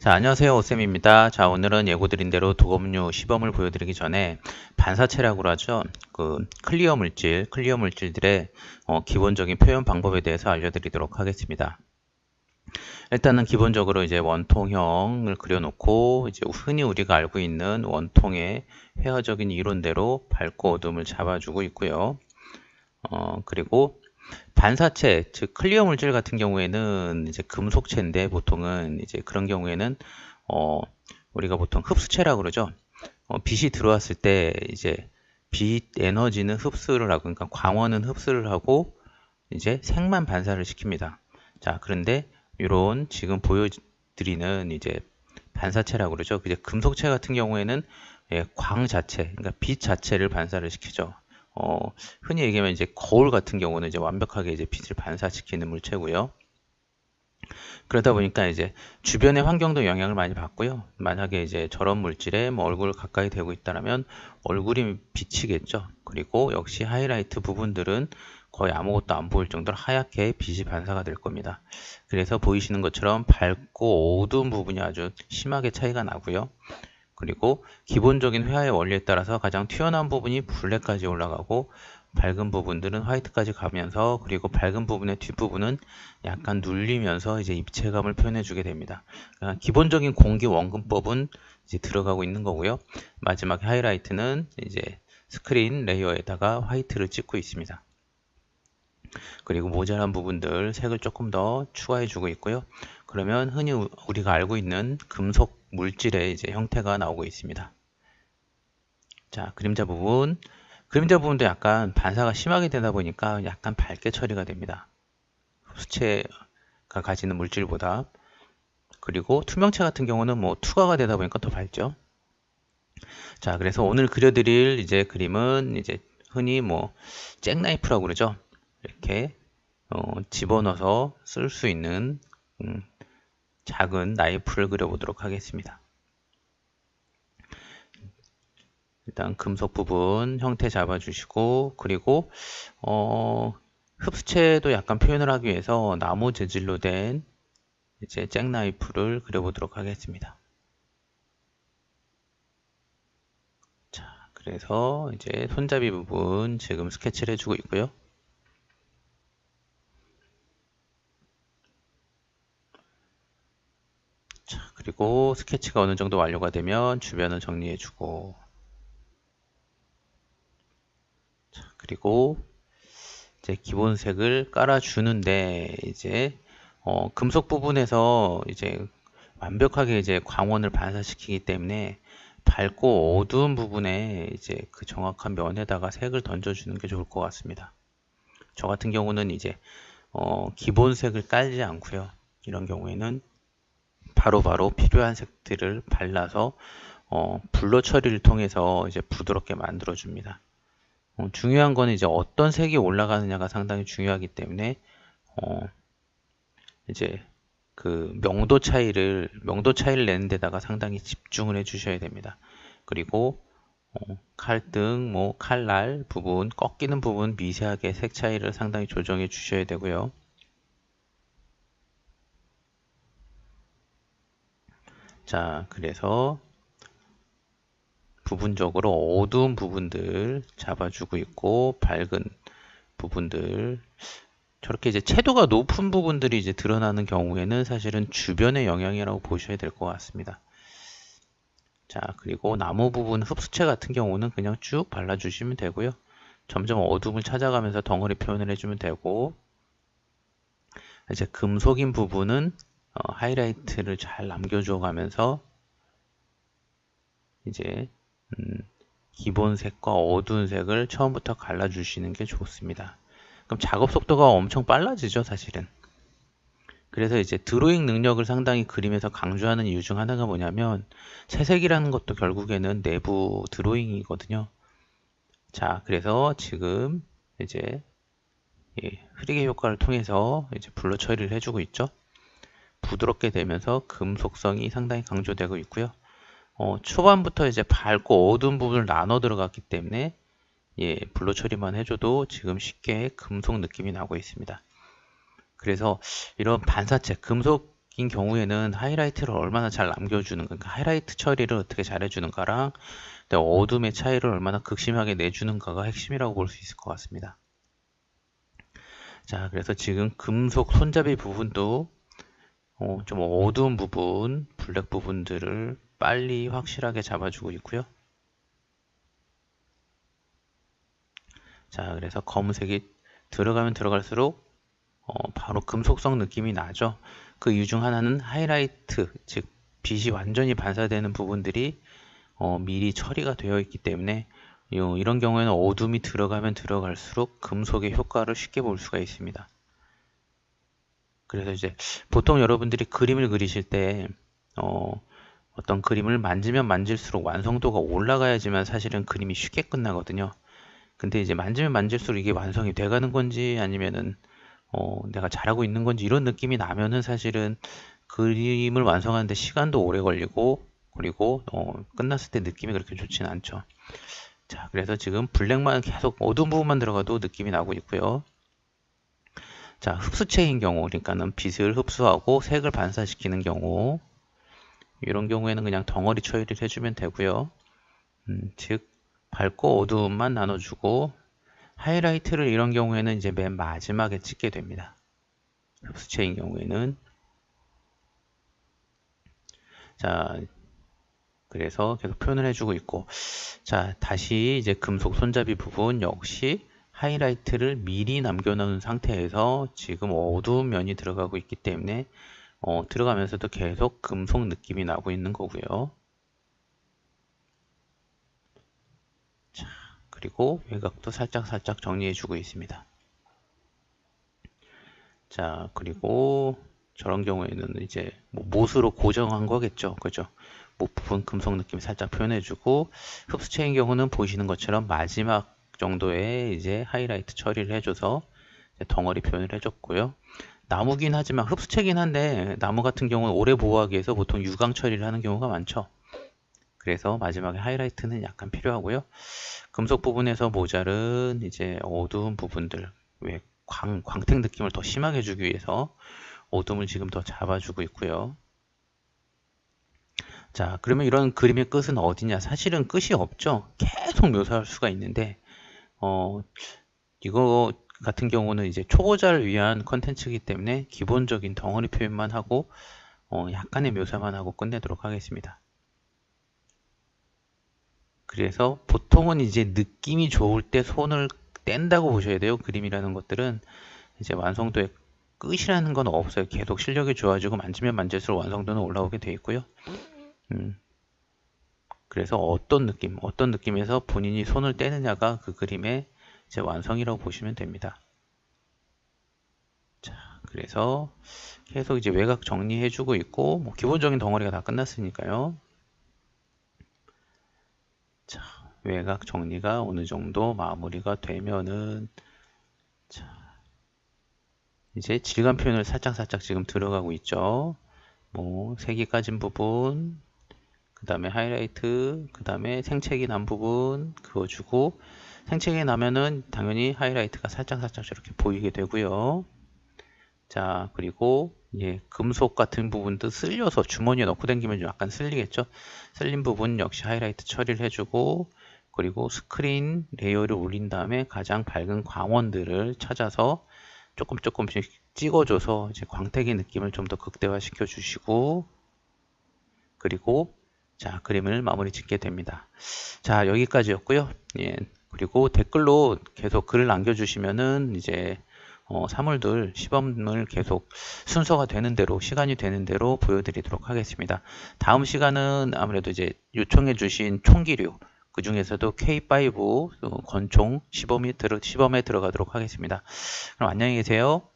자, 안녕하세요. 오쌤입니다. 자, 오늘은 예고드린 대로 도검류 시범을 보여드리기 전에 반사체라고 하죠. 클리어 물질들의 기본적인 표현 방법에 대해서 알려드리도록 하겠습니다. 일단은 기본적으로 이제 원통형을 그려놓고 이제 흔히 우리가 알고 있는 원통의 회화적인 이론대로 밝고 어둠을 잡아주고 있고요. 그리고 반사체, 즉 클리어 물질 같은 경우에는 이제 금속체인데 보통은 이제 그런 경우에는 우리가 보통 흡수체라고 그러죠. 빛이 들어왔을 때 이제 빛 에너지는 흡수를 하고, 그러니까 광원은 흡수를 하고 이제 색만 반사를 시킵니다. 자, 그런데 이런 지금 보여드리는 이제 반사체라고 그러죠. 이제 금속체 같은 경우에는 광 자체, 그러니까 빛 자체를 반사를 시키죠. 흔히 얘기하면 이제 거울 같은 경우는 이제 완벽하게 이제 빛을 반사시키는 물체고요. 그러다 보니까 이제 주변의 환경도 영향을 많이 받고요. 만약에 이제 저런 물질에 뭐 얼굴을 가까이 대고 있다면 얼굴이 비치겠죠. 그리고 역시 하이라이트 부분들은 거의 아무것도 안 보일 정도로 하얗게 빛이 반사가 될 겁니다. 그래서 보이시는 것처럼 밝고 어두운 부분이 아주 심하게 차이가 나고요. 그리고 기본적인 회화의 원리에 따라서 가장 튀어나온 부분이 블랙까지 올라가고 밝은 부분들은 화이트까지 가면서, 그리고 밝은 부분의 뒷부분은 약간 눌리면서 이제 입체감을 표현해 주게 됩니다. 그러니까 기본적인 공기 원근법은 이제 들어가고 있는 거고요. 마지막 하이라이트는 이제 스크린 레이어에다가 화이트를 찍고 있습니다. 그리고 모자란 부분들 색을 조금 더 추가해 주고 있고요. 그러면 흔히 우리가 알고 있는 금속 물질의 이제 형태가 나오고 있습니다. 자, 그림자 부분도 약간 반사가 심하게 되다 보니까 약간 밝게 처리가 됩니다. 흡수체가 가지는 물질보다. 그리고 투명체 같은 경우는 뭐 투과가 되다 보니까 더 밝죠. 자, 그래서 오늘 그려드릴 이제 그림은 이제 흔히 뭐 잭나이프라고 그러죠. 이렇게 집어넣어서 쓸 수 있는 작은 나이프를 그려보도록 하겠습니다. 일단 금속 부분 형태 잡아주시고, 그리고 흡수체도 약간 표현을 하기 위해서 나무 재질로 된 이제 잭나이프를 그려보도록 하겠습니다. 자, 그래서 이제 손잡이 부분 지금 스케치를 해주고 있고요. 자, 그리고 스케치가 어느 정도 완료가 되면 주변을 정리해주고, 자, 그리고 이제 기본색을 깔아주는데 이제 금속 부분에서 이제 완벽하게 이제 광원을 반사시키기 때문에 밝고 어두운 부분에 이제 그 정확한 면에다가 색을 던져주는 게 좋을 것 같습니다. 저 같은 경우는 이제 기본색을 깔지 않고요. 이런 경우에는 바로바로 필요한 색들을 발라서 블러 처리를 통해서 이제 부드럽게 만들어 줍니다. 중요한 거는 이제 어떤 색이 올라가느냐가 상당히 중요하기 때문에 이제 그 명도 차이를 내는 데다가 상당히 집중을 해 주셔야 됩니다. 그리고 칼등, 뭐 칼날 부분, 꺾이는 부분 미세하게 색 차이를 상당히 조정해 주셔야 되고요. 자, 그래서 부분적으로 어두운 부분들 잡아주고 있고, 밝은 부분들, 저렇게 이제 채도가 높은 부분들이 이제 드러나는 경우에는 사실은 주변의 영향이라고 보셔야 될 것 같습니다. 자, 그리고 나무 부분 흡수체 같은 경우는 그냥 쭉 발라주시면 되고요. 점점 어둠을 찾아가면서 덩어리 표현을 해주면 되고, 이제 금속인 부분은 하이라이트를 잘 남겨줘 가면서 이제 기본 색과 어두운 색을 처음부터 갈라주시는 게 좋습니다. 그럼 작업 속도가 엄청 빨라지죠, 사실은. 그래서 이제 드로잉 능력을 상당히 그림에서 강조하는 이유 중 하나가 뭐냐면 채색이라는 것도 결국에는 내부 드로잉이거든요. 자, 그래서 지금 이제 흐리게 효과를 통해서 이제 블러 처리를 해주고 있죠. 부드럽게 되면서 금속성이 상당히 강조되고 있고요. 초반부터 이제 밝고 어두운 부분을 나눠 들어갔기 때문에 블러 처리만 해줘도 지금 쉽게 금속 느낌이 나고 있습니다. 그래서 이런 반사체, 금속 인 경우에는 하이라이트를 얼마나 잘 남겨주는가, 그러니까 하이라이트 처리를 어떻게 잘해주는가랑 어둠의 차이를 얼마나 극심하게 내주는가가 핵심이라고 볼 수 있을 것 같습니다. 자, 그래서 지금 금속 손잡이 부분도 좀 어두운 부분, 블랙 부분들을 빨리 확실하게 잡아주고 있고요. 자, 그래서 검은색이 들어가면 들어갈수록 바로 금속성 느낌이 나죠. 그 이유 중 하나는 하이라이트, 즉 빛이 완전히 반사되는 부분들이 미리 처리가 되어 있기 때문에 이런 경우에는 어둠이 들어가면 들어갈수록 금속의 효과를 쉽게 볼 수가 있습니다. 그래서 이제 보통 여러분들이 그림을 그리실 때 어떤 그림을 만지면 만질수록 완성도가 올라가야지만 사실은 그림이 쉽게 끝나거든요. 근데 이제 만지면 만질수록 이게 완성이 돼가는 건지 아니면은 내가 잘하고 있는 건지 이런 느낌이 나면은 사실은 그림을 완성하는데 시간도 오래 걸리고 그리고 끝났을 때 느낌이 그렇게 좋지는 않죠. 자, 그래서 지금 블랙만 계속 어두운 부분만 들어가도 느낌이 나고 있고요. 자, 흡수체인 경우, 그러니까는 빛을 흡수하고 색을 반사시키는 경우, 이런 경우에는 그냥 덩어리 처리를 해주면 되고요. 즉 밝고 어두움만 나눠주고 하이라이트를 이런 경우에는 이제 맨 마지막에 찍게 됩니다. 흡수체인 경우에는. 자, 그래서 계속 표현을 해주고 있고, 자, 다시 이제 금속 손잡이 부분 역시 하이라이트를 미리 남겨놓은 상태에서 지금 어두운 면이 들어가고 있기 때문에 들어가면서도 계속 금속 느낌이 나고 있는 거고요. 자, 그리고 외곽도 살짝 정리해주고 있습니다. 자, 그리고 저런 경우에는 이제 못으로 고정한 거겠죠. 그죠? 못 부분 금속 느낌 살짝 표현해주고, 흡수체인 경우는 보시는 것처럼 마지막 정도의 이제 하이라이트 처리를 해줘서 덩어리 표현을 해줬고요. 나무긴 하지만 흡수체긴 한데 나무 같은 경우는 오래 보호하기 위해서 보통 유광 처리를 하는 경우가 많죠. 그래서 마지막에 하이라이트는 약간 필요하고요. 금속 부분에서 모자른 이제 어두운 부분들, 왜 광택 느낌을 더 심하게 주기 위해서 어둠을 지금 더 잡아주고 있고요. 자, 그러면 이런 그림의 끝은 어디냐? 사실은 끝이 없죠. 계속 묘사할 수가 있는데 이거 같은 경우는 이제 초보자를 위한 컨텐츠이기 때문에 기본적인 덩어리 표현만 하고 약간의 묘사만 하고 끝내도록 하겠습니다. 그래서 보통은 이제 느낌이 좋을 때 손을 뗀다고 보셔야 돼요. 그림이라는 것들은 이제 완성도의 끝이라는 건 없어요. 계속 실력이 좋아지고 만지면 만질수록 완성도는 올라오게 돼 있고요. 그래서 어떤 느낌에서 본인이 손을 떼느냐가 그 그림의 이제 완성이라고 보시면 됩니다. 자, 그래서 계속 이제 외곽 정리해주고 있고, 뭐 기본적인 덩어리가 다 끝났으니까요. 자, 외곽 정리가 어느 정도 마무리가 되면은, 자, 이제 질감 표현을 살짝 지금 들어가고 있죠. 뭐 색이 까진 부분, 그 다음에 하이라이트, 그 다음에 생채기 난 부분 그어주고, 생채기 나면은 당연히 하이라이트가 살짝 저렇게 보이게 되고요. 자, 그리고 예, 금속 같은 부분도 쓸려서 주머니에 넣고 당기면 좀 약간 쓸리겠죠. 쓸린 부분 역시 하이라이트 처리를 해주고, 그리고 스크린 레이어를 올린 다음에 가장 밝은 광원들을 찾아서 조금씩 찍어줘서 이제 광택의 느낌을 좀 더 극대화시켜 주시고, 그리고 자, 그림을 마무리 짓게 됩니다. 자, 여기까지였고요. 예, 그리고 댓글로 계속 글을 남겨주시면은 이제 사물들 시범을 계속 순서가 되는 대로 시간이 되는 대로 보여드리도록 하겠습니다. 다음 시간은 아무래도 이제 요청해 주신 총기류 그 중에서도 K5 권총 시범에 들어가도록 하겠습니다. 그럼 안녕히 계세요.